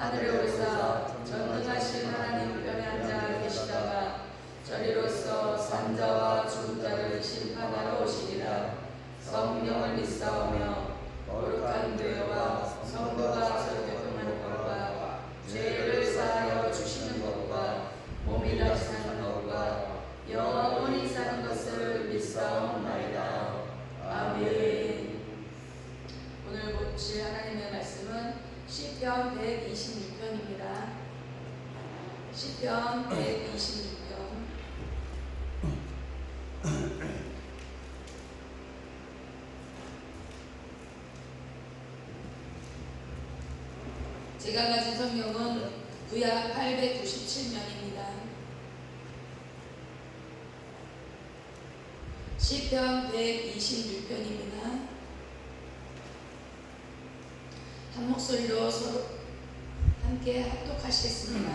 하늘에 오르사 전능하신 하나님 우편에 앉아 계시다가 저리로서 산자와 죽은 자를 심판하러 오시리라. 성령을 믿사오며 거룩한 교회와 성도가 서로 교통하는 것과 죄를 사하여 주시는 것과 몸이 다시 사는 것과 영원히 사는 것을 믿사옵나이다. 아멘. 오늘 보실 하나님의 말씀은 시편 126편입니다. 시편 126편. 제가 가진 성경은 구약 897면입니다. 시편 126편입니다. 한 목소리로 서로 함께 합독하시겠습니다.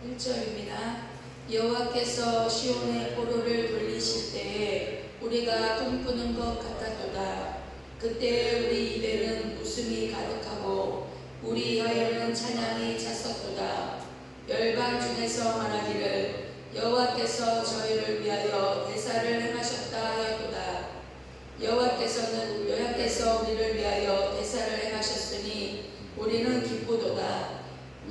1절입니다. 여호와께서 시온의 포로를 돌리실 때에 우리가 꿈꾸는 것 같았도다. 그때 우리 입에는 웃음이 가득하고 우리 혀에는 찬양이 찼었도다. 열방 중에서 말하기를 여호와께서 저희를 위하여 대사를 행하셨다 하였도다. 여호와께서 우리를 위하여 대사를 행하셨으니 우리는 기쁘도다.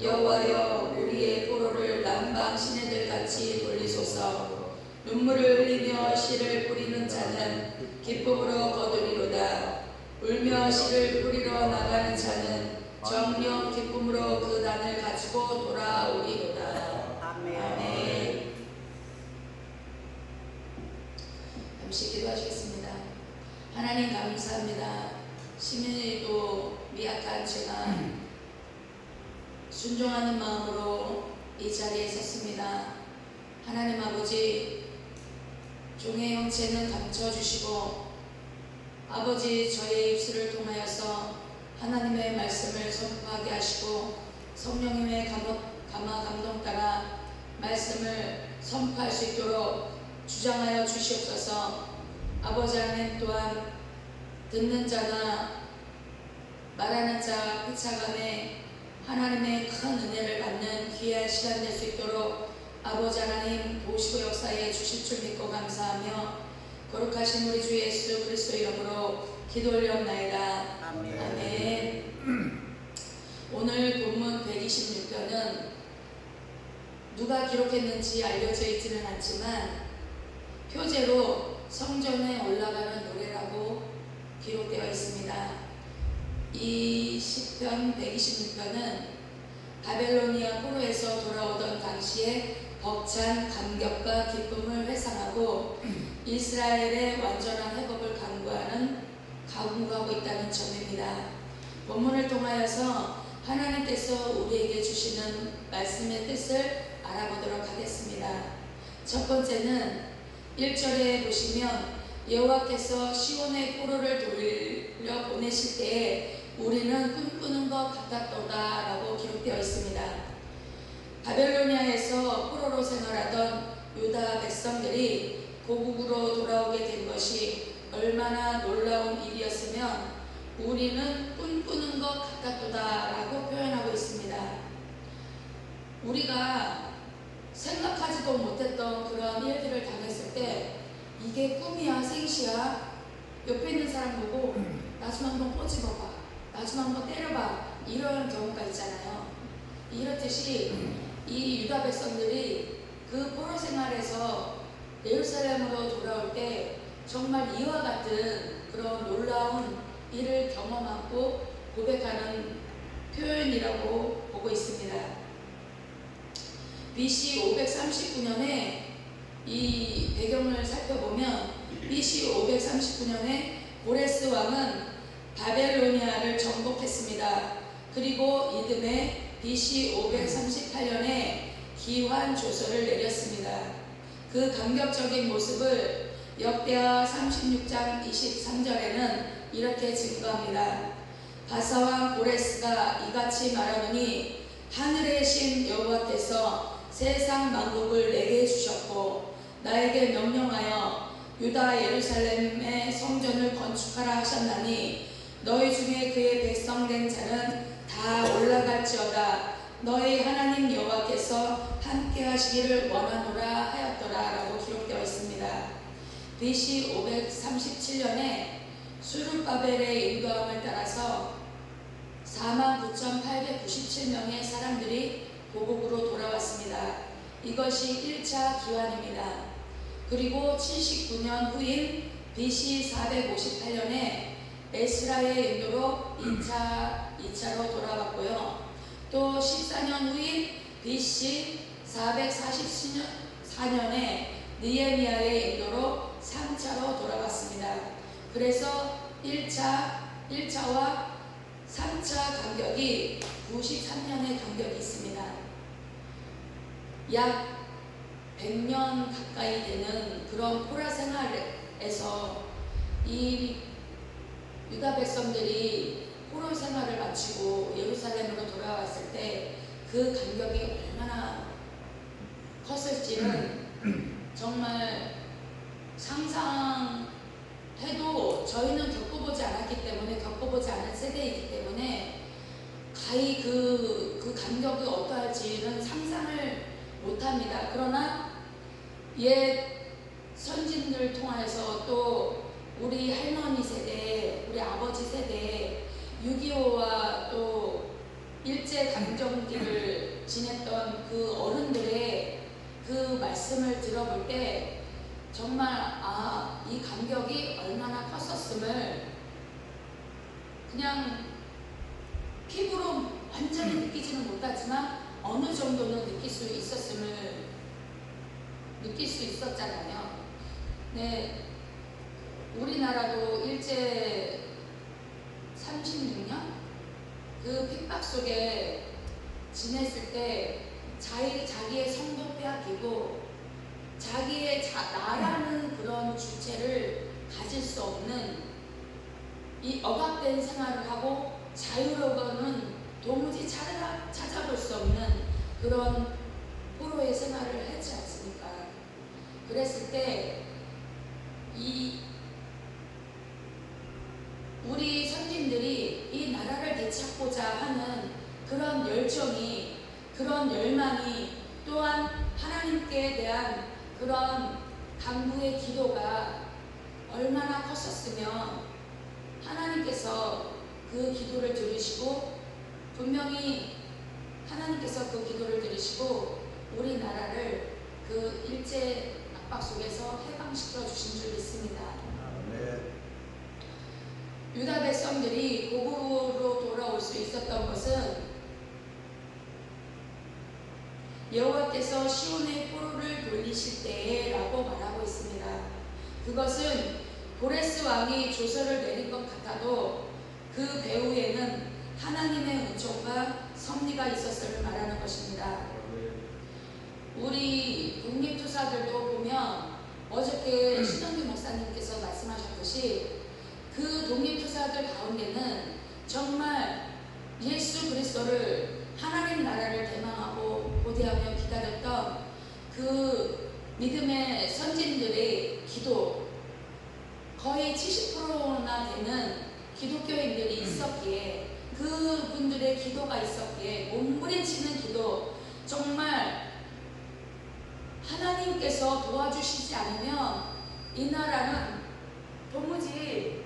여호와여 우리의 포로를 남방 시내들 같이 돌리소서. 눈물을 흘리며 씨를 뿌리는 자는 기쁨으로 거두리로다. 울며 씨를 뿌리러 나가는 자는 정령 기쁨으로 그 단을 가지고 돌아오리로다. 아멘. 잠시 기도하시겠습니다. 하나님 감사합니다. 시민이도 미약한 제가 순종하는 마음으로 이 자리에 섰습니다. 하나님 아버지, 종의 형체는 감춰주시고 아버지 저의 입술을 통하여서 하나님의 말씀을 선포하게 하시고 성령님의 감화 감동 따라 말씀을 선포할 수 있도록 주장하여 주시옵소서. 아버지 하나님 또한 듣는 자나 말하는 자 피차간에 하나님의 큰 은혜를 받는 귀한 시간 될 수 있도록 아버지 하나님 도우시고 역사해 주실 줄 믿고 감사하며 거룩하신 우리 주 예수 그리스도 이름으로 기도 올려옵나이다. 아멘. 오늘 본문 126편은 누가 기록했는지 알려져 있지는 않지만 표제로 성전에 올라가는 노래라고 기록되어 있습니다. 이 시편 126편은 바벨로니아 포로에서 돌아오던 당시에 벅찬 감격과 기쁨을 회상하고 이스라엘의 완전한 회복을 강구하고 있다는 점입니다. 본문을 통하여서 하나님께서 우리에게 주시는 말씀의 뜻을 알아보도록 하겠습니다. 첫 번째는 1절에 보시면 여호와께서 시온의 포로를 돌려 보내실 때에 우리는 꿈꾸는 것 같았도다 라고 기록되어 있습니다. 바벨로니아에서 포로로 생활하던 유다 백성들이 고국으로 돌아오게 된 것이 얼마나 놀라운 일이었으면 우리는 꿈꾸는 것 같았도다 라고 표현하고 있습니다. 우리가 생각하지도 못했던 그런 일들을 당했을 때 이게 꿈이야 생시야 옆에 있는 사람 보고 나 좀 한번 꼬집어봐, 나 좀 한번 때려봐, 이런 경우가 있잖아요. 이렇듯이 이 유다 백성들이 그 포로 생활에서 예루살렘으로 돌아올 때 정말 이와 같은 그런 놀라운 일을 경험하고 고백하는 표현이라고 보고 있습니다. BC 539년에 이 배경을 살펴보면 BC 539년에 고레스 왕은 바벨로니아를 정복했습니다. 그리고 이듬해 BC 538년에 기환 조서를 내렸습니다. 그 감격적인 모습을 역대하 36장 23절에는 이렇게 증거합니다. 바사왕 고레스가 이같이 말하노니 하늘의 신 여호와께서 세상 만국을 내게 주셨고 나에게 명령하여 유다 예루살렘의 성전을 건축하라 하셨나니 너희 중에 그의 백성된 자는 다 올라갈지어다. 너희 하나님 여호와께서 함께 하시기를 원하노라 하였더라 라고 기록되어 있습니다. BC 537년에 수르바벨의 인도함을 따라서 49,897명의 사람들이 고국으로 돌아왔습니다. 이것이 1차 기환입니다. 그리고 79년 후인 BC 458년에 에스라의 인도로 2차로 돌아왔고요. 또 14년 후인 BC 444년에 느헤미야의 인도로 3차로 돌아왔습니다. 그래서 1차와 3차 간격이 93년의 간격이 있습니다. 약 100년 가까이 되는 그런 포라 생활에서 이 유다 백성들이 포로 생활을 마치고 예루살렘으로 돌아왔을 때 그 간격이 얼마나 컸을지는 정말 상상해도 저희는 겪어보지 않았기 때문에, 겪어보지 않은 세대이기 때문에 가히 그 간격이 어떠할지는 상상을 못합니다. 그러나 옛 선진들 통해서 또 우리 할머니 세대, 우리 아버지 세대, 6.25와 또 일제강점기를 지냈던 그 어른들의 그 말씀을 들어볼 때 정말 이 간격이 얼마나 컸었음을 그냥 피부로 완전히 느끼지는 못하지만 어느 정도는 느낄 수 있었잖아요. 네, 우리나라도 일제 36년 그 핍박 속에 지냈을 때 자기의 성도 빼앗기고 자기의 나라는 그런 주체를 가질 수 없는 이 억압된 생활을 하고 자유로고는 도무지 찾아볼 수 없는 그런 포로의 생활을 했지 않습니까? 그랬을 때 우리 선진들이 이 나라를 되찾고자 하는 그런 열정이, 그런 열망이, 또한 하나님께 대한 그런 간구의 기도가 얼마나 컸었으면 하나님께서 그 기도를 들으시고, 분명히 하나님께서 그 기도를 들으시고 우리나라를 그 일제 압박 속에서 해방시켜 주신 줄 믿습니다. 유다 백성들이 고국으로 돌아올 수 있었던 것은 여호와께서 시온의 포로를 돌리실 때라고 말하고 있습니다. 그것은 고레스 왕이 조서를 내린 것 같아도 그 배후에는 하나님의 은총과 섭리가 있었음을 말하는 것입니다. 우리 독립투사들도 보면 어저께 신영규 목사님께서 말씀하셨듯이 그 독립투사들 가운데는 정말 예수 그리스도를, 하나님 나라를 대망하고 고대하며 기다렸던 그 믿음의 선진들의 기도, 거의 70%나 되는 기독교인들이 있었기에, 그분들의 기도가 있었기에, 몸부림치는 기도, 정말 하나님께서 도와주시지 않으면 이 나라는 도무지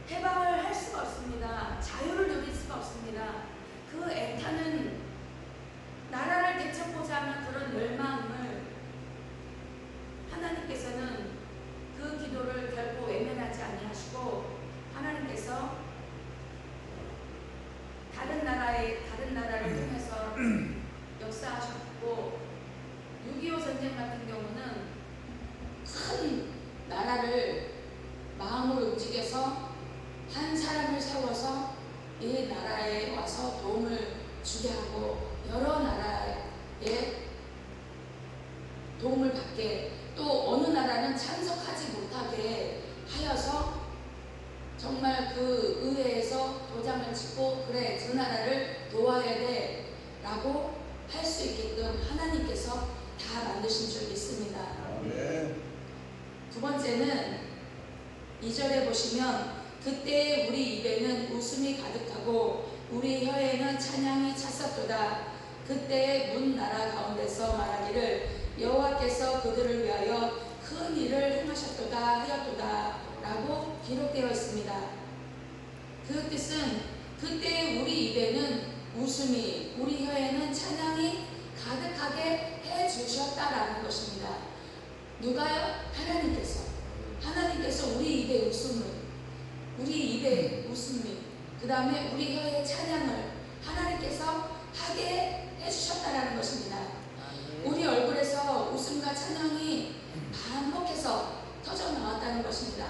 해방을 할 수가 없습니다. 자유를 누릴 수가 없습니다. 그 애타는 나라를 되찾고자 하는 그런 열망을 하나님께서는 그 기도를 결코 외면하지 아니하시고, 하나님께서 다른 나라를 통해서 역사하셨고, 6.25 전쟁 같은 경우는 큰 나라를 마음으로 움직여서 한 사람을 세워서 이 나라에 와서 도움을 주게 하고 여러 나라에 도움을 받게, 또 어느 나라는 참석하지 못하게 하여서 정말 그 의회에서 도장을 찍고 그래 그 나라를 도와야 돼 라고 할 수 있게끔 하나님께서 다 만드신 줄 믿습니다. 두 번째는 2절에 보시면 그때 우리 입에는 웃음이 가득하고 우리 혀에는 찬양이 찼었도다. 그때의 문 나라 가운데서 말하기를 여호와께서 그들을 위하여 큰 일을 행하셨도다 하였도다 라고 기록되어 있습니다. 그 뜻은 그때 우리 입에는 웃음이, 우리 혀에는 찬양이 가득하게 해주셨다라는 것입니다. 누가요? 하나님께서 우리 입에 웃음을, 우리 입에 웃음이, 그 다음에 우리 혀에 찬양을 하나님께서 하게 해주셨다라는 것입니다. 우리 얼굴에서 웃음과 찬양이 반복해서 터져 나왔다는 것입니다.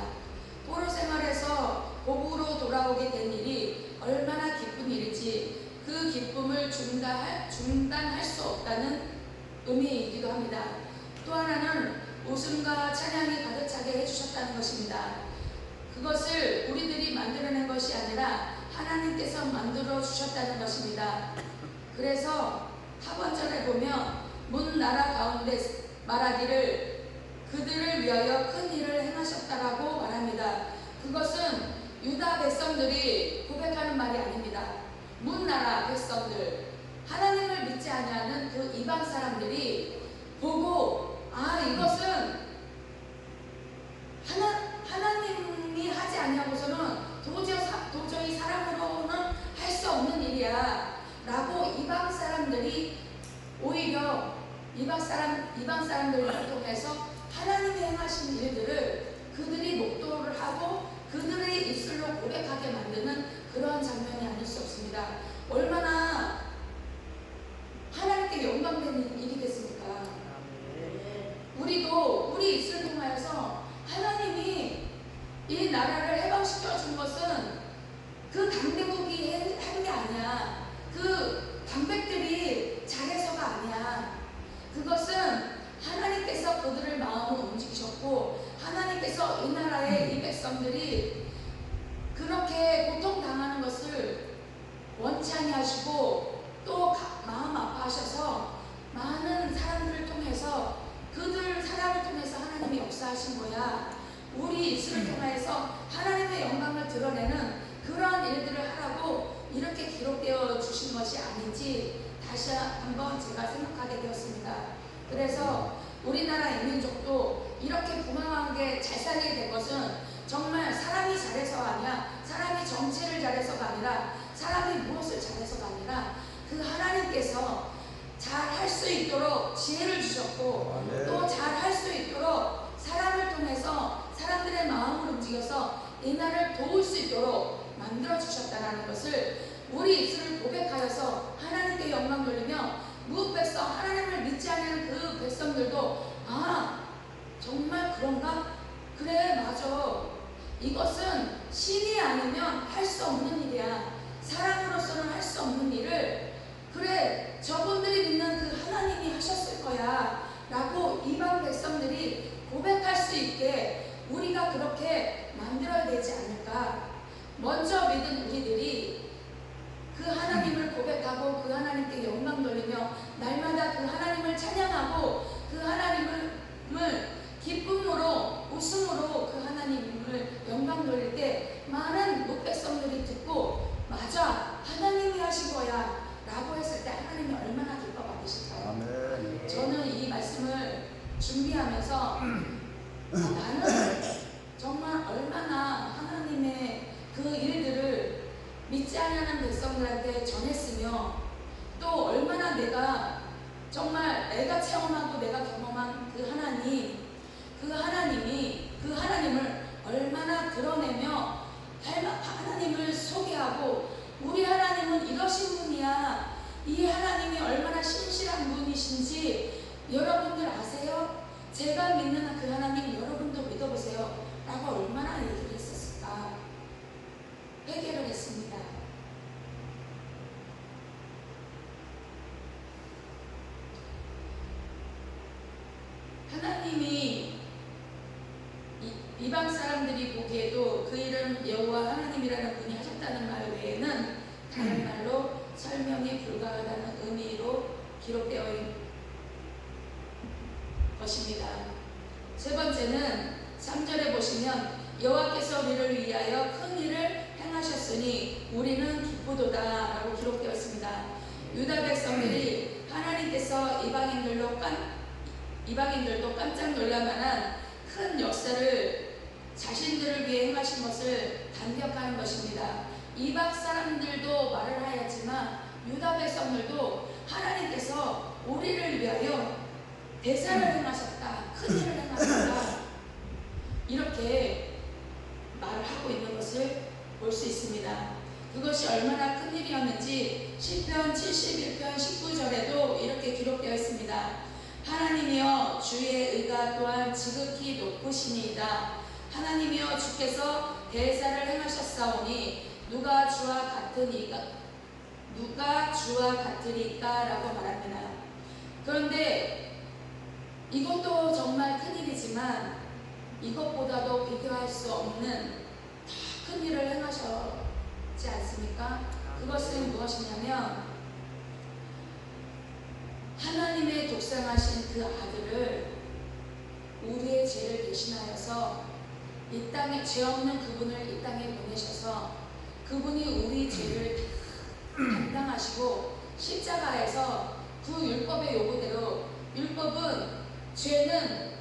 포로 생활에서 고국으로 돌아오게 된 일이 얼마나 기쁜 일인지 그 기쁨을 중단할 수 없다는 의미이기도 합니다. 또 하나는 웃음과 찬양이 가득 차게 해주셨다는 것입니다. 그것을 우리들이 만들어낸 것이 아니라 하나님께서 만들어 주셨다는 것입니다. 그래서 하반절에 보면 문 나라 가운데 말하기를 그들을 위하여 큰 일을 행하셨다라고 말합니다. 그것은 유다 백성들이 고백하는 말이 아닙니다. 문 나라 백성들, 하나님을 믿지 아니하는 그 이방 사람들이 보고 이것은 하나님이 하지 아니하고서는 도저히 사람으로는 할 수 없는 일이야 라고 이방 사람들이 오히려 이방 사람들을 통해서 하나님이 행하신 일들을 그들이 목도를 하고 그들의 입술로 고백하게 만드는 그런 장면이 아닐 수 없습니다. 얼마나 하나님께 영광되는 일이겠습니까? 우리도 우리 입술을 통하여서 하나님이 이 나라를 해방시켜 준 것은 그 강대국이 한 게 아니야. 그 강백들이 잘해서가 아니야. 그것은 하나님께서 그들의 마음을 움직이셨고 하나님께서 이 나라의 이 백성들이 그렇게 고통당하는 것을 원치 아니하시고 또 마음 아파하셔서 많은 사람들을 통해서 그들 사람을 통해서 하나님이 역사하신 거야. 우리 입술을 통해서 하나님의 영광을 드러내는 그러한 일들을 하라고 이렇게 기록되어 주신 것이 아닌지 다시 한번 제가 생각하게 되었습니다. 그래서 우리나라 인민족도 이렇게 건강하게 잘 살게 된 것은 정말 사람이 잘해서가 아니라 사람이 정치를 잘해서가 아니라 사람이 무엇을 잘해서가 아니라 그 하나님께서 잘 할 수 있도록 지혜를 주셨고 또 잘 할 수 있도록 사람을 통해서 사람들의 마음을 움직여서 이 나라를 도울 수 있도록 만들어 주셨다는 것을 우리 입술을 고백하여서 하나님께 영광 돌리며 무엇 백성 하나님을 믿지 않는 그 백성들도 정말 그런가? 그래 맞아. 이것은 신이 아니면 할 수 없는 일이야. 사람으로서는 할 수 없는 일을 그래 저분들이 믿는 그 하나님이 하셨을 거야 라고 이방 백성들이 고백할 수 있게 우리가 그렇게 만들어야 되지 않을까. 먼저 믿은 우리들이 그 하나님을 고백하고 그 하나님께 영광 돌리며 날마다 그 하나님을 찬양하고 그 하나님을 기쁨으로 웃음으로 그 하나님을 영광 돌릴 때 많은 목백성들이 듣고 맞아 하나님이 하신 거야 라고 했을 때 하나님이 얼마나 기뻐 받으실까요? 아멘. 저는 이 말씀을 준비하면서 나는 정말 얼마나 하나님의 그 일들을 믿지 않는 백성들한테 전했으며 또 얼마나 내가 정말 내가 체험하고 내가 경험한 그 하나님을 얼마나 드러내며 하나님을 소개하고 우리 하나님은 이러신 분이야. 이 하나님이 얼마나 신실한 분이신지 여러분들 아세요? 제가 믿는 그 하나님 여러분도 믿어보세요 라고 얼마나 얘기를 했었을까. 회개를 했습니다. 하나님이 이방 사람들이 보기에도 그 일은 여호와 하나님이라는 분이 하셨다는 말 외에는 다른 말로 설명이 불가하다는 의미로 기록되어 있는 것입니다. 세 번째는 3절에 보시면 여호와께서 우리를 위하여 큰 일을 행하셨으니 우리는 기쁘도다 라고 기록되어 있습니다. 유다 백성들이 하나님께서 이방인들도 깜짝 놀랄만한 큰 역사를 자신들을 위해 행하신 것을 단격하는 것입니다. 이방 사람들도 말을 하였지만 유다 백성들도 하나님께서 우리를 위하여 대사를 행하셨다, 큰 일을 행하셨다, 이렇게 말을 하고 있는 것을 볼 수 있습니다. 그것이 얼마나 큰 일이었는지 시편 71편 19절에도 이렇게 기록되어 있습니다. 하나님이여 주의 의가 또한 지극히 높으시니이다. 하나님이여 주께서 대사를 행하셨사오니 누가 주와 같으리까 라고 말합니다. 그런데 이것도 정말 큰일이지만 이것보다도 비교할 수 없는 더 큰 일을 행하셨지 않습니까? 그것은 무엇이냐면 하나님의 독생하신 그 아들을 우리의 죄를 대신하여서 이 땅에 죄 없는 그분을 이 땅에 보내셔서 그분이 우리 죄를 감당하시고 십자가에서 그 율법의 요구대로, 율법은 죄는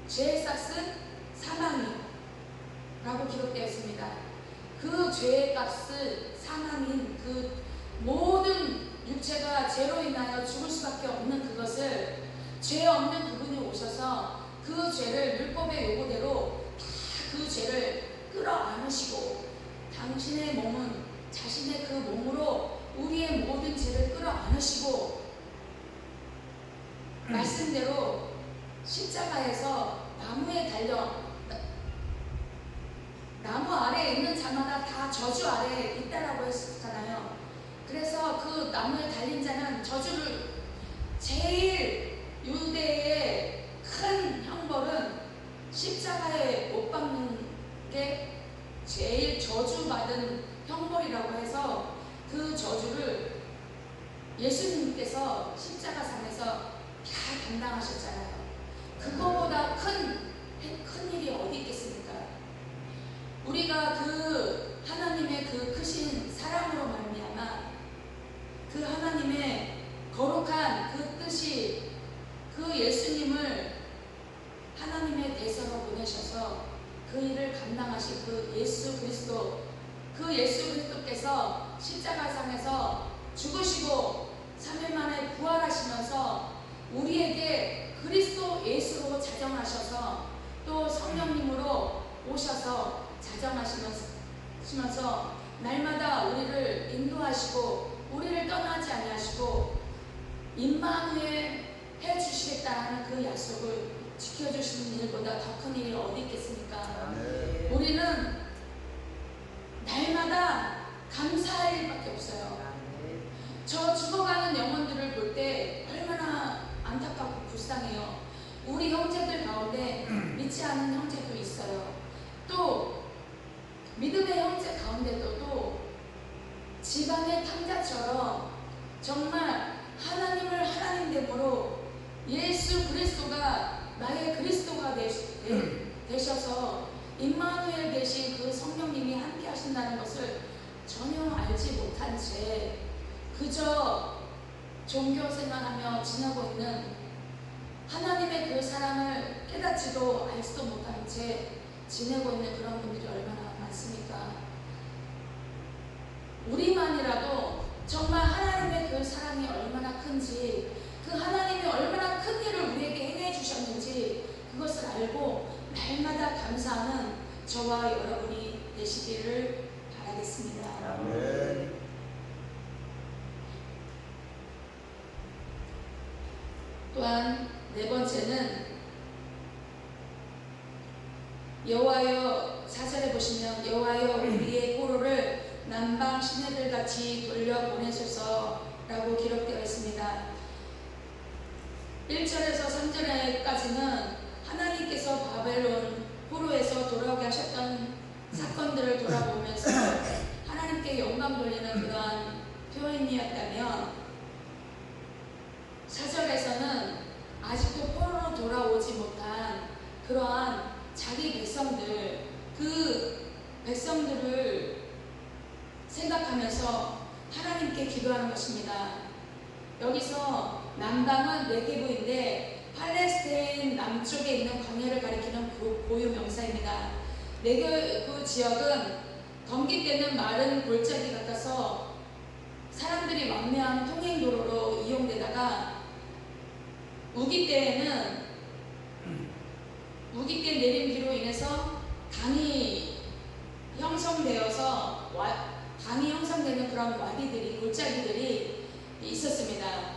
죄의 값은 사망이라고 기록되어 있습니다. 그 죄의 값은 사망인 그 모든 육체가 죄로 인하여 죽을 수밖에 없는 그것을 죄 없는 그분이 오셔서 그 죄를 율법의 요구대로 다 그 죄를 끌어안으시고 당신의 몸은 자신의 그 몸으로 우리의 모든 죄를 끌어안으시고 말씀대로 십자가에서 나무에 달려 나무 아래에 있는 자마다 다 저주 아래에 있다라고 했었잖아요. 그래서 그 나무에 달린 자는 저주를, 제일 유대의 큰 형벌은 십자가에 못 박는 게 제일 저주받은 형벌이라고 해서 그 저주를 예수님께서 십자가상에서 다 감당하셨잖아요. 그거보다 큰 일이 어디 있겠습니까? 우리가 그 하나님의 그 크신 사랑으로 말미암아 그 하나님의 거룩한 그 뜻이 그 예수님을 하나님의 대사로 보내셔서 그 일을 감당하신 그 예수 그리스도께서 십자가상에서 죽으시고 3일 만에 부활하시면서 우리에게 그리스도 예수로 자정하셔서 또 성령님으로 오셔서 자정하시면서 날마다 우리를 인도하시고 우리를 떠나지 아니하시고 임마누엘 해주시겠다는 그 약속을 지켜주시는 일보다 더 큰 일이 어디 있겠습니까? 네. 우리는 날마다 감사할 일밖에 없어요. 저 죽어가는 영혼들을 볼 때 얼마나 안타깝고 불쌍해요. 우리 형제들 가운데 믿지 않은 형제도 있어요. 또 믿음의 형제 가운데도 또 집안의 탕자처럼 정말 하나님을 하나님됨으로 예수 그리스도가 나의 그리스도가 되셔서 임마누엘 되신 그 성령님이 함께 하신다는 것을 전혀 알지 못한 채 그저 종교 생활하며 지내고 있는, 하나님의 그 사랑을 깨닫지도 알지도 못한 채 지내고 있는 그런 분들이 얼마나 많습니까? 우리만이라도 정말 하나님의 그 사랑이 얼마나 큰지, 그 하나님이 얼마나 큰 일을 우리에게 행해 주셨는지 그것을 알고 날마다 감사하는 저와 여러분이 되시기를 바라겠습니다. 아멘. 또한 네 번째는 여호와여, 4절에 보시면 여호와여 우리의 포로를 남방 시내들 같이 돌려보내소서라고 기록되어 있습니다. 1절에서 3절까지는 하나님께서 바벨론 포로에서 돌아오게 하셨던 사건들을 돌아보면서 하나님께 영광 돌리는 그러한 표현이었다면 4절에서는 아직도 포로로 돌아오지 못한 그러한 자기 백성들, 그 백성들을 생각하면서 하나님께 기도하는 것입니다. 여기서 남방은 네게부인데 팔레스타인 남쪽에 있는 광야를 가리키는 고유 명사입니다. 네게부 지역은 건기 때는 마른 골짜기 같아서 사람들이 왕래하는 통행도로로 이용되다가 우기 때 내린 비로 인해서 강이 형성되어서 강이 형성되는 그런 와디들이, 골짜기들이 있었습니다.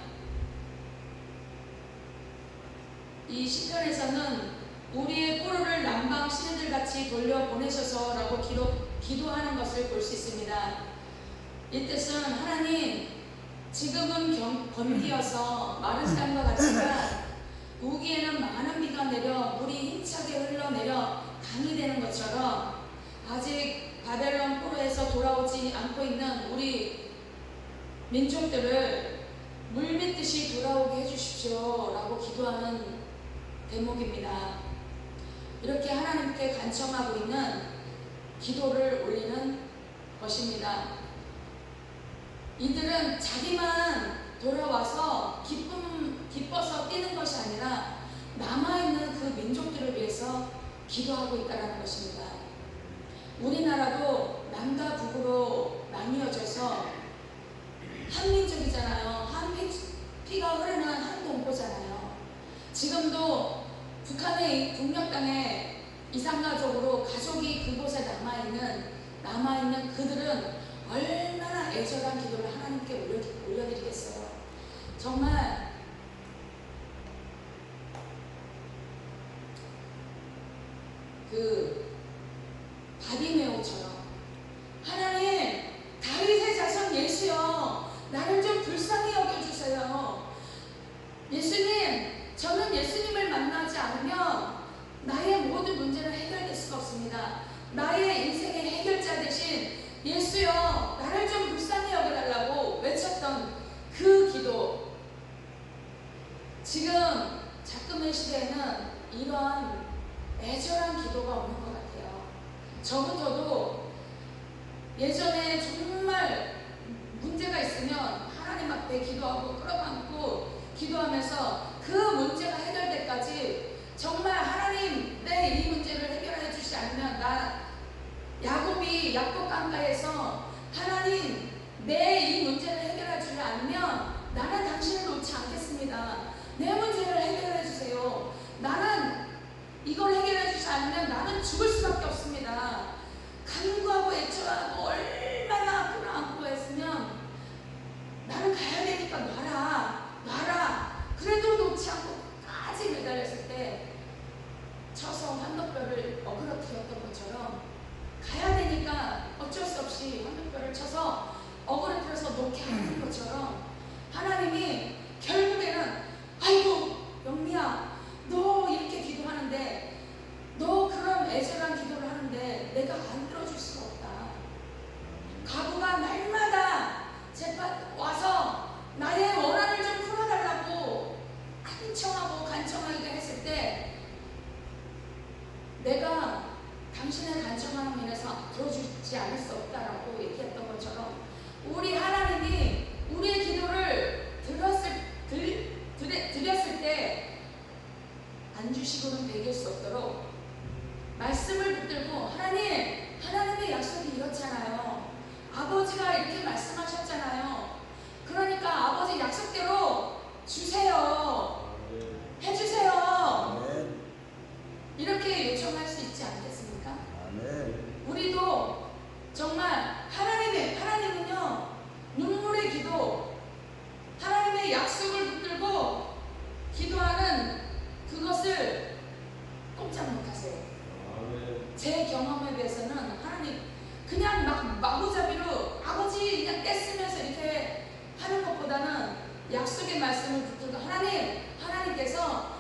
이 시편에서는 우리의 포로를 남방 시내들같이 돌려보내셔서 라고 기도하는 것을 볼 수 있습니다. 이 뜻은 하나님, 지금은 건기여서 마른 땅과 같지만 우기에는 많은 비가 내려 물이 힘차게 흘러내려 강이 되는 것처럼 아직 바벨론 포로에서 돌아오지 않고 있는 우리 민족들을 물밀듯이 돌아오게 해주십시오 라고 기도하는 대목입니다. 이렇게 하나님께 간청하고 있는 기도를 올리는 것입니다. 이들은 자기만 돌아와서 기뻐서 뛰는 것이 아니라 남아있는 그 민족들을 위해서 기도하고 있다는 것입니다. 우리나라도 남과 북으로 나뉘어져서 한민족이잖아요. 한 피가 흐르는 한 동포잖아요. 지금도 북한의 북녘 땅에 이산가족으로 가족이 그곳에 남아있는 그들은 얼마나 애절한 기도를 하나님께 올려드리겠어요. 정말 그 바디메오처럼 하나님, 다윗의 자손 예수여, 나를 좀 불쌍히 여겨주세요. 예수님, 저는 예수님을 만나지 않으면 나의 모든 문제는 해결될 수가 없습니다. 나의 인생의 해결자 대신 예수여, 나를 좀 불쌍히 여겨달라고 외쳤던 그 기도, 지금 작금의 시대에는 이러한 애절한 기도가 없는 것 같아요. 저부터도 예전에 정말 문제가 있으면 하나님 앞에 기도하고 끌어안고 기도하면서 그 문제가 해결될 때까지 정말 하나님, 내 이 문제를 해결해 주시지 않으면 야곱 강가에서 하나님, 내 이 문제를 해결해 주지 않으면 나는 당신을 놓지 않겠습니다. 내 문제를 해결해 주세요. 나는 이걸 해결해 주지 않으면 나는 죽을 수밖에 없습니다. 간구하고 애처하고 얼마나 끌어안고 했으면 나는 가야 되니까 놔라. 그래도 놓지 않고 끝까지 매달렸을 때 쳐서 황금뼈를 어그러뜨렸던 것처럼 가야 되니까 어쩔 수 없이 황금뼈를 쳐서 어그러뜨려서 놓게 하는 것처럼 하나님이 결국에는 아이고 영미야, 너 이렇게 기도하는데, 너 그런 애절한 기도를 하는데 내가 안 들어줄 수가 없다. 가부가 날마다 와서 나의 원한을 좀 풀어달라고 간청하게 했을 때 내가 당신의 간청함으로 인해서 들어주지 않을 수 없다라고 얘기했던 것처럼 우리 하나님이 우리의 기도를 드렸을 때 안 주시고는 배길 수 없도록 말씀을 붙들고 하나님의 약속이 이렇잖아요. 아버지가 이렇게 말씀하셨잖아요. 그러니까 아버지 약속대로 주세요. 해주세요. 이렇게 요청할 수 있지 않겠습니까? 우리도 정말 하나님은요, 눈물의 기도, 하나님의 약속을 붙들고 기도하는 그것을 꼼짝 못하세요. 제 경험에 비해서는 하나님 그냥 막 마구잡이로 아버지 그냥 떼쓰면서 이렇게 하는 것보다는 약속의 말씀을 붙들고 하나님께서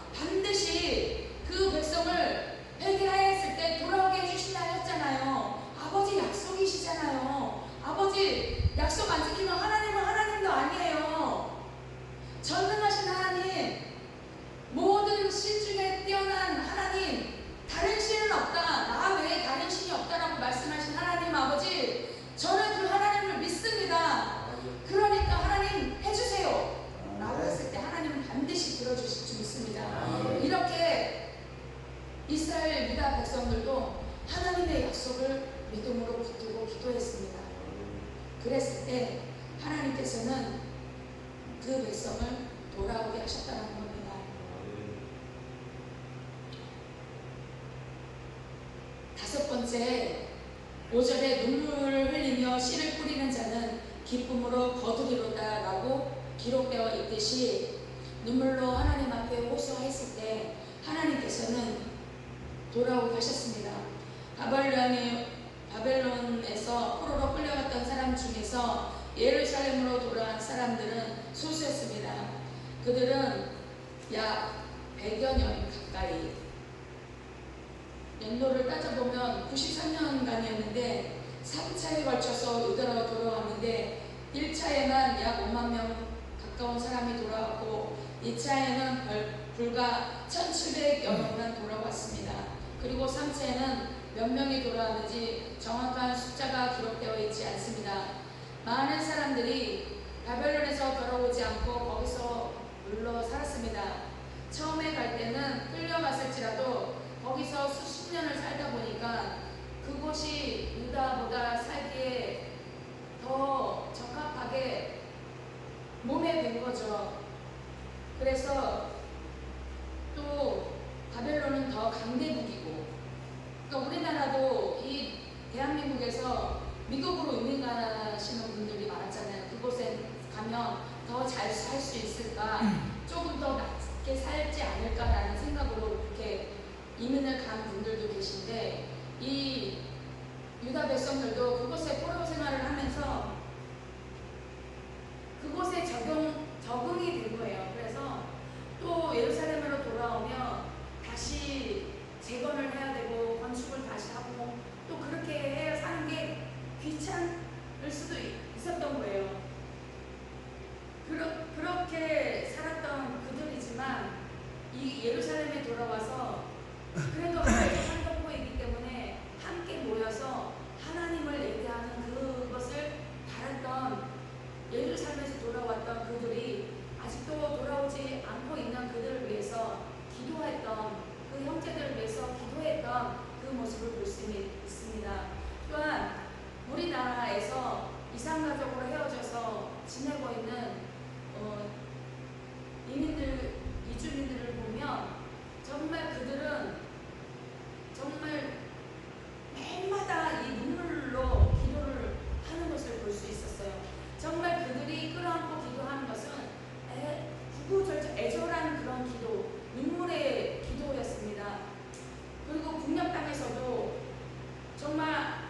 번째 5절에 눈물을 흘리며 씨를 뿌리는 자는 기쁨으로 거두리로다 라고 기록되어 있듯이 눈물로 하나님 앞에 호소했을 때 하나님께서는 돌아오게 하셨습니다. 바벨론에서 포로로 끌려갔던 사람 중에서 예루살렘으로 돌아간 사람들은 소수였습니다. 그들은 약 100여 년 가까이, 연도를 따져보면 93년간이었는데 3차에 걸쳐서 유다로 돌아왔는데 1차에만 약 5만 명 가까운 사람이 돌아왔고 2차에는 불과 1700여 명만 돌아왔습니다. 그리고 3차에는 몇 명이 돌아왔는지 정확한 숫자가 기록되어 있지 않습니다. 많은 사람들이 바벨론에서 돌아오지 않고 거기서 물러 살았습니다. 처음에 갈 때는 끌려갔을지라도 거기서 수십 년을 살다 보니까 그곳이 유다보다 살기에 더 적합하게 몸에 밴 거죠. 그래서 또 바벨론은 더 강대국이고, 그러니까 우리나라도 이 대한민국에서 미국으로 이민 가시는 분들이 많았잖아요. 그곳에 가면 더 잘 살 수 있을까, 조금 더 낫게 살지 않을까라는 생각으로 그렇게 이민을 간 분들도 계신데, 이 유다 백성들도 그곳에 포로 생활을 하면서 그곳에 적응이 된 거예요. 그래서 또 예루살렘으로 돌아오면 다시 재건을 해야 되고 건축을 다시 하고 또 그렇게 해야 사는 게 귀찮을 수도 있었던 거예요. 그렇게 살았던 그들이지만 이 예루살렘에 돌아와서 그래도 하나님의 선동포이기 때문에 함께 모여서 하나님을 예배하는 그것을 바랐던, 예루살렘에서 돌아왔던 그들이 아직도 돌아오지 않고 있는 그들을 위해서 기도했던, 그 형제들을 위해서 기도했던 그 모습을 볼 수 있습니다. 또한 우리나라에서 이산가족으로 헤어져서 지내고 있는 이주민들을 보면 정말 그들은 정말 매일마다 이 눈물로 기도를 하는 것을 볼 수 있었어요. 정말 그들이 끌어안고 기도하는 것은 구구절절 애절한 그런 기도, 눈물의 기도였습니다. 그리고 북녘 땅에서도 정말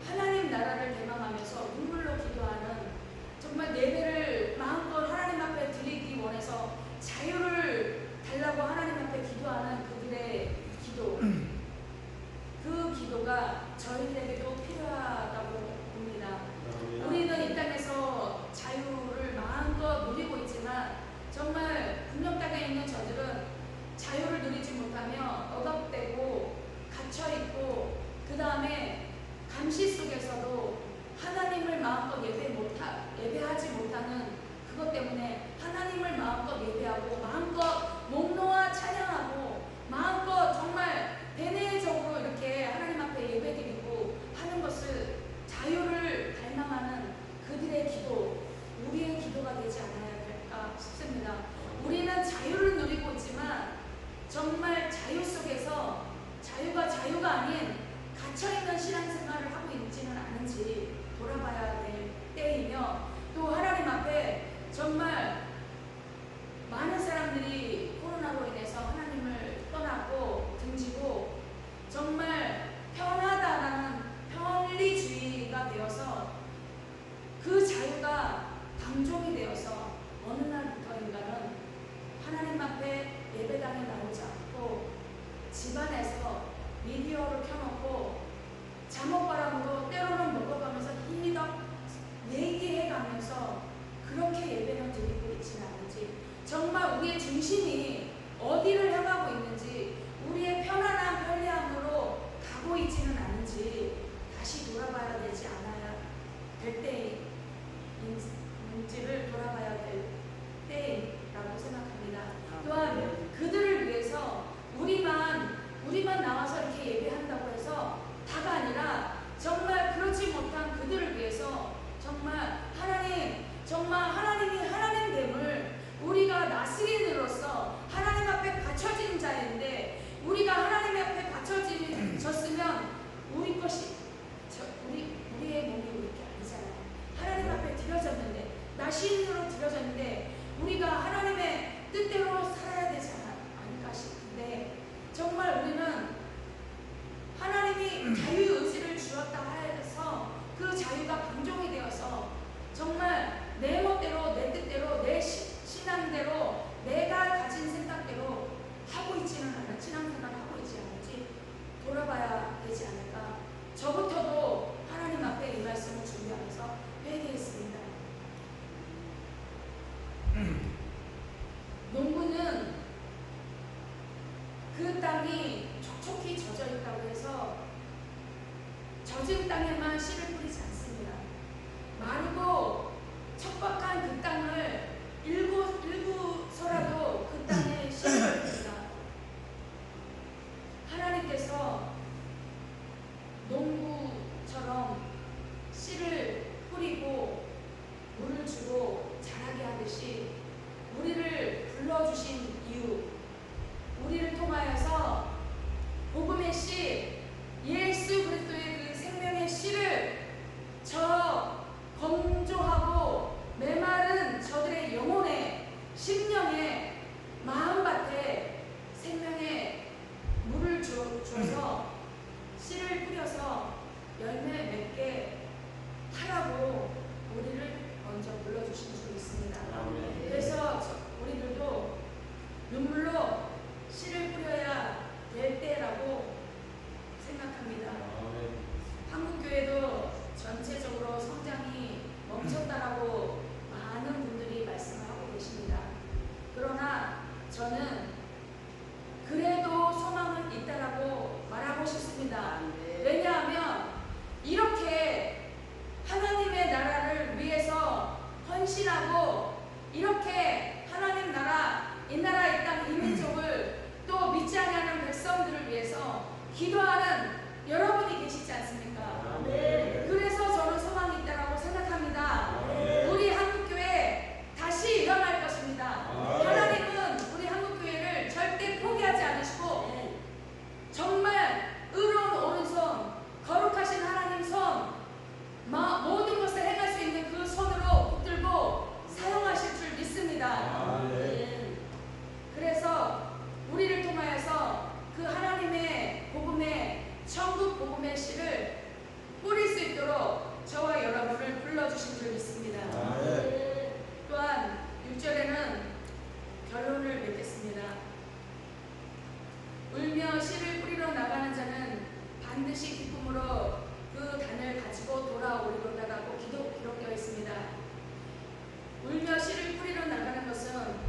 하나님 나라를 대망하면서 눈물로 기도하는, 정말 예배를 마음껏 하나님 앞에 드리기 원해서 자유를 달라고 하나님 앞에 기도하는 그들의 기도, 그 기도가 저희들에게도 필요하다고 봅니다. 우리는 이 땅에서 자유를 마음껏 누리고 있지만 정말 북녘 땅에 있는 저들은 자유를 누리지 못하며 억압되고 갇혀있고, 그 다음에 감시 속에서도 하나님을 마음껏 예배하지 못하는 그것 때문에 하나님을 마음껏 예배하고 마음껏 목 놓아 찬양하고 마음껏 정말 대내적으로 이렇게 하나님 앞에 예배드리고 하는 것을, 자유를 갈망하는 그들의 기도, 우리의 기도가 되지 않아야 될까 싶습니다. 우리는 자유를 누리고 있지만 정말 자유 속에서 자유가 아닌 갇혀있는 신앙생활을 하고 있지는 않은지 돌아봐야 될 때이며, 또 하나님 앞에 정말 많은 사람들이 코로나로 인해서 하나님을 떠나고 등지고 정말 편하다라는 편리주의가 되어서 그 자유가 방종이 되어서 어느 날부터인가는 하나님 앞에 예배당에 나오지 않고 집안에서 미디어를 켜놓고 잠옷바람으로 때로는 먹어가면서 힘이덕 얘기해가면서 그렇게 예배를 드리고 있지는 않은지, 정말 우리의 중심이 어디를 향하고 있는지, 우리의 편안한 편리함으로 가고 있지는 않은지 다시 돌아봐야 되지 않아야 될 때인지를 돌아봐야 될 때라고 생각합니다. 또한 그들을 위해서 우리만 나와서 이렇게 예배한다고 해서 다가 아니라 정말 그렇지 못한 그들을 위해서 정말 하나님이 하나님됨을 우리가 나스린으로서 하나님 앞에 갇혀진 자인데 그 땅이 촉촉히 젖어 있다고 해서 젖은 땅에만 씨를 뿌리지 않습니다. 마르고 척박한 그 땅을 일구서라도 그 땅에 씨를 뿌립니다. 하나님께서 농부처럼 씨를 뿌리고 물을 주고 자라게 하듯이 우리를 불러주신 이유, 우리를 통하여서 복음의 씨, 예수 그리스도의 그 생명의 씨를 저 건조하고 메마른 저들의 영혼에, 심령에, 마음밭에 생명의 물을 줘서 씨를 뿌려서 열매 맺게 하라고 우리를 먼저 불러주신 줄 믿습니다. 그래서 우리들도 눈물로 씨를 뿌려야 될 때라고 생각합니다. 한국교회도 전체적으로 성장이 멈췄다라고 많은 분들이 말씀하고 계십니다. 그러나 저는 그래도 소망은 있다라고 말하고 싶습니다. 왜냐하면 이렇게 하나님의 나라를 위해서 헌신하고 이렇게 하나님 나라, 이 나라 이 땅 이민족을 또 믿지 않는 백성들을 위해서 기도하는 여러분이 계시지 않습니까? 그래서 저는 소망이 있다고 생각합니다. 우리 한국교회 다시 일어날 것입니다. 하나님은 우리 한국교회를 절대 포기하지 않으시고 정말 의로운 오른손, 거룩하신 하나님 손, 모든 것을 행할 수 있는 그 손으로 붙들고 사용하실 줄 믿습니다. 그래서 우리를 통하여서 그 하나님의 복음의 천국 복음의 씨를 뿌릴 수 있도록 저와 여러분을 불러주신 줄 믿습니다. 또한 6절에는 결론을 맺겠습니다. 울며 씨를 뿌리러 나가는 자는 반드시 기쁨으로 그 단을 가지고 돌아오리로다라고 기록되어 있습니다. 울며 씨를 뿌리러 나가는 것은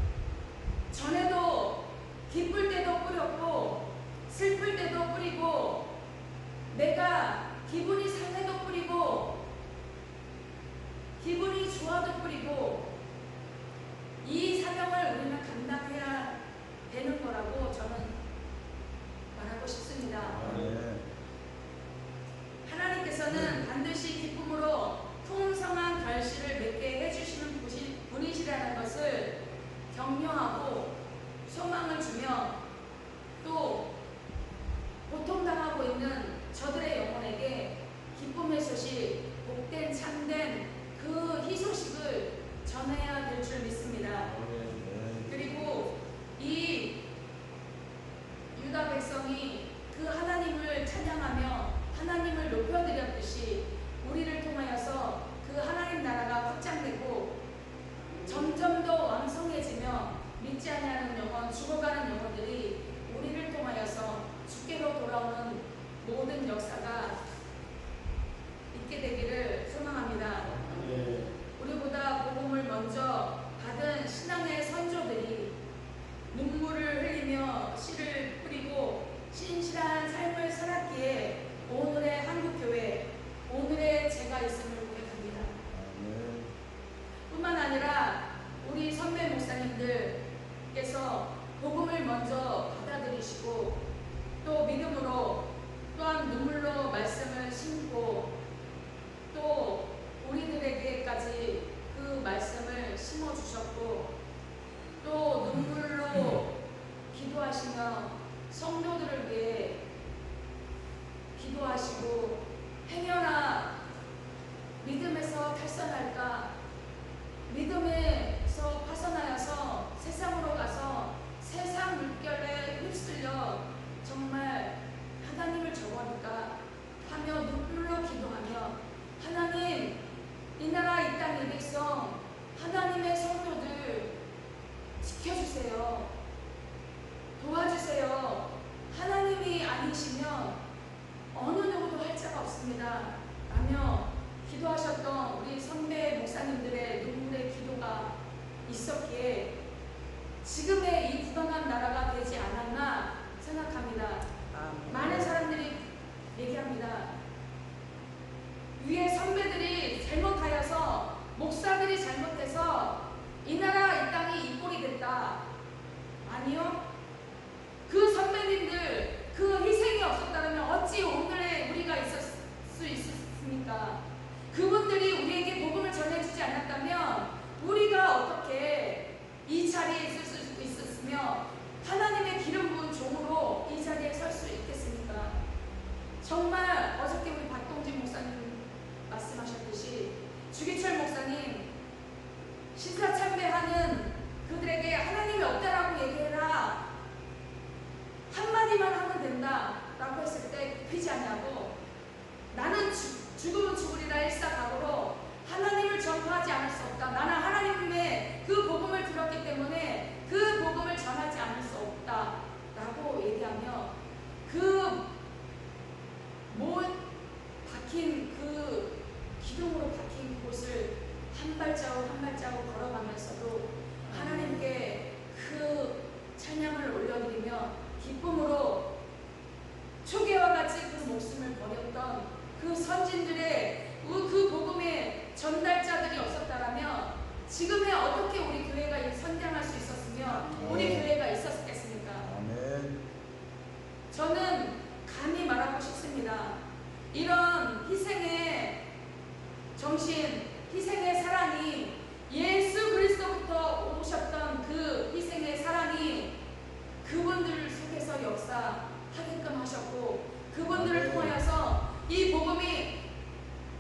전에도 기쁠 때도 뿌렸고 슬플 때도 뿌리고 내가 기분이 상해도 뿌리고 기분이 좋아도 뿌리고 이 사명을 우리는 감당해야 되는 거라고 저는 말하고 싶습니다. 하나님께서는 반드시 기쁨으로 풍성한 결실을 맺게 해주시는 분이시라는 것을 격려하고 소망을 주며 또 고통당하고 있는 저들의 영혼에게 기쁨의 소식, 복된 참된 그 희소식을 전해야 될 줄 믿습니다. 그리고 이 유다 백성이 그 하나님을 찬양하며 하나님을 높여드렸듯이 우리를 통하여서 그 하나님 나라가 확장되고 점점 더 왕성해지며 믿지 않는 영혼, 죽어가는 영혼들이 우리를 통하여서 주께로 돌아오는 모든 역사가 있게 되기를 소망합니다. 우리보다 복음을 먼저 받은 신앙의 선조들이 눈물을 흘리며 씨를 뿌리고 신실한 삶을 살았기에 오늘의 한국교회, 오늘의 제가 있음을 고백합니다. 뿐만 아니라 우리 선배 목사님들께서 복음을 먼저 받아들이시고 또 믿음으로 또한 눈물로 말씀 된다라고 했을 때 굽히지 아니하고 나는 죽으면 죽으리라 일사각오로 하나님을 전파하지 않을 수 없다. 나는 하나님의 그 복음을 들었기 때문에 그 복음을 전하지 않을 수 없다 라고 얘기하며 그 박힌 그 기둥으로 박힌 곳을 한 발자국 한 발자국 걸어가면서도 하나님께 그 찬양을 올려드리며 기쁨으로 초계와 같이 그 목숨을 버렸던 그 선진들의 그 복음의 전달자들이 없었다라면 지금의 어떻게 우리 교회가 선장할 수 있었으며 우리 교회가 있었겠습니까? 아멘. 저는 감히 말하고 싶습니다. 이런 희생의 정신, 희생의 사랑이 예수 그리스도부터 오셨던 그 희생의 사랑이 그분들 속에서 역사하게끔 하셨고 그분들을 통하여서 이 복음이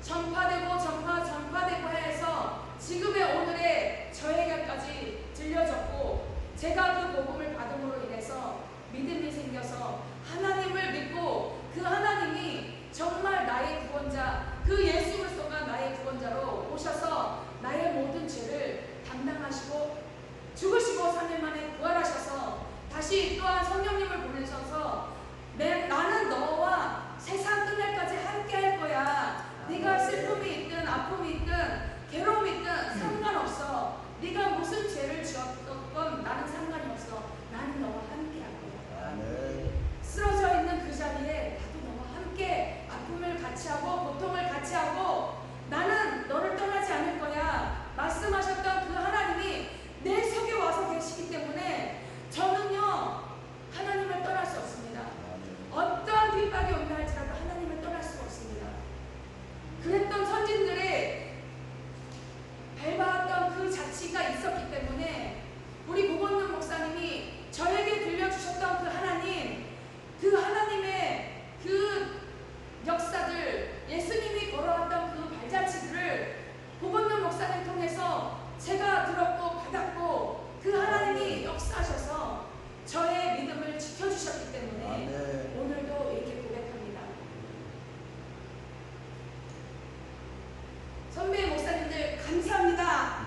전파되고 해서 지금의 오늘의 저에게까지 들려졌고 제가 그 복음을 받음으로 인해서 믿음이 생겨서 하나님을 믿고 그 하나님이 정말 나의 구원자 그 예수 그리스도가 나의 구원자로 오셔서 나의 모든 죄를 담당하시고 죽으시고 3일 만에 부활하셔서 다시 또한 성령님을 보내셔서 나는 너와 세상 끝날까지 함께 할 거야. 네가 슬픔이 있든 아픔이 있든 괴로움이 있든 상관없어. 네가 무슨 죄를 지었건 나는 상관이 없어. 나는 너와 함께 할 거야. 아멘. 쓰러져 있는 그 자리에 나도 너와 함께 아픔을 같이 하고 고통을 같이 하고 나는 너를 떠나지 않을 거야. 말씀하셨던 그 하나님이 내 속에 와서 계시기 때문에 저는요 하나님을 떠날 수 없습니다. 어떠한 핍박이 온다 할지라도 하나님을 떠날 수가 없습니다. 그랬던 선진들의 밟아왔던 그 자치가 있었기 때문에 우리 고건능 목사님이 저에게 들려주셨던 그 하나님, 그 하나님의 그 역사들, 예수님이 걸어왔던 그 발자취들을 고건능 목사님 통해서 제가 들었고 받았고 그 하나님이 역사하셔서 저의 믿음을 지켜주셨기 때문에 아멘. 오늘도 이렇게 고백합니다. 선배 목사님들 감사합니다.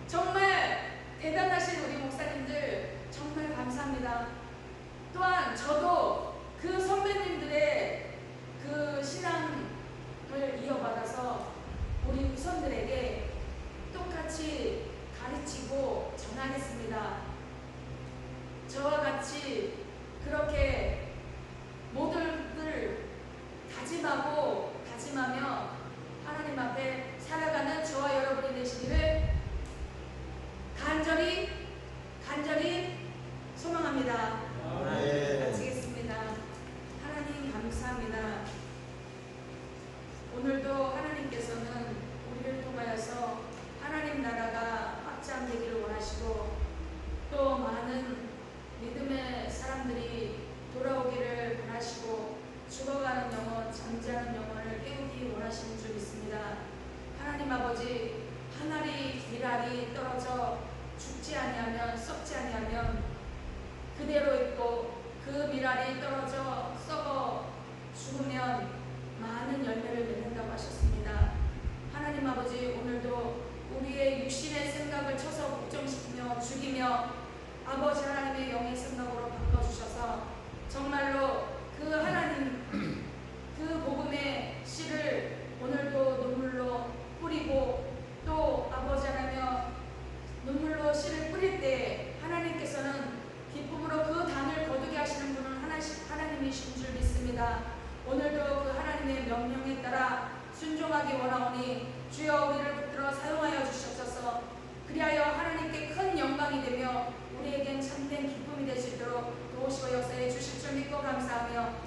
정말 대단하신 우리 목사님들 정말 감사합니다. 또한 저도 그 선배님들의 그 신앙을 이어받아서 우리 후손들에게 똑같이 가르치고 전하겠습니다. 저와 같이 그렇게 모두들 다짐하며 하나님 앞에 살아가는 저와 여러분이 되시기를 간절히 소망합니다. 마치겠습니다. 하나님 감사합니다. 오늘도 하나님께서는 우리를 통하여서 하나님 나라가 확장되기를 원하시고 또 많은 믿음의 사람들이 돌아오기를 원하시고 죽어가는 영혼, 잠자는 영혼을 깨우기 원하시는 줄 믿습니다. 하나님 아버지, 하늘이 미랄이 떨어져 죽지 아니하면 썩지 아니하면 그대로 있고 그 미랄이 떨어져 썩어 죽으면 많은 열매를 맺는다고 하셨습니다. 하나님 아버지, 오늘도 우리의 육신의 생각을 쳐서 걱정시키며 죽이며 아버지 하나님의 영의 생각으로 바꿔주셔서 정말로 그 하나님 그 복음의 씨를 오늘도 눈물로 뿌리고 또 아버지 하나며 눈물로 씨를 뿌릴 때 하나님께서는 기쁨으로 그 단을 거두게 하시는 분은 하나님이신 줄 믿습니다. 오늘도 그 하나님의 명령에 따라 순종하기 원하오니 주여 우리를 붙들어 사용하여 주시옵소서. 그리하여 하나님께 큰 영광이 되며 우리에겐 참된 기쁨이 될 수 있도록 도우시고 역사해 주실 줄 믿고 감사하며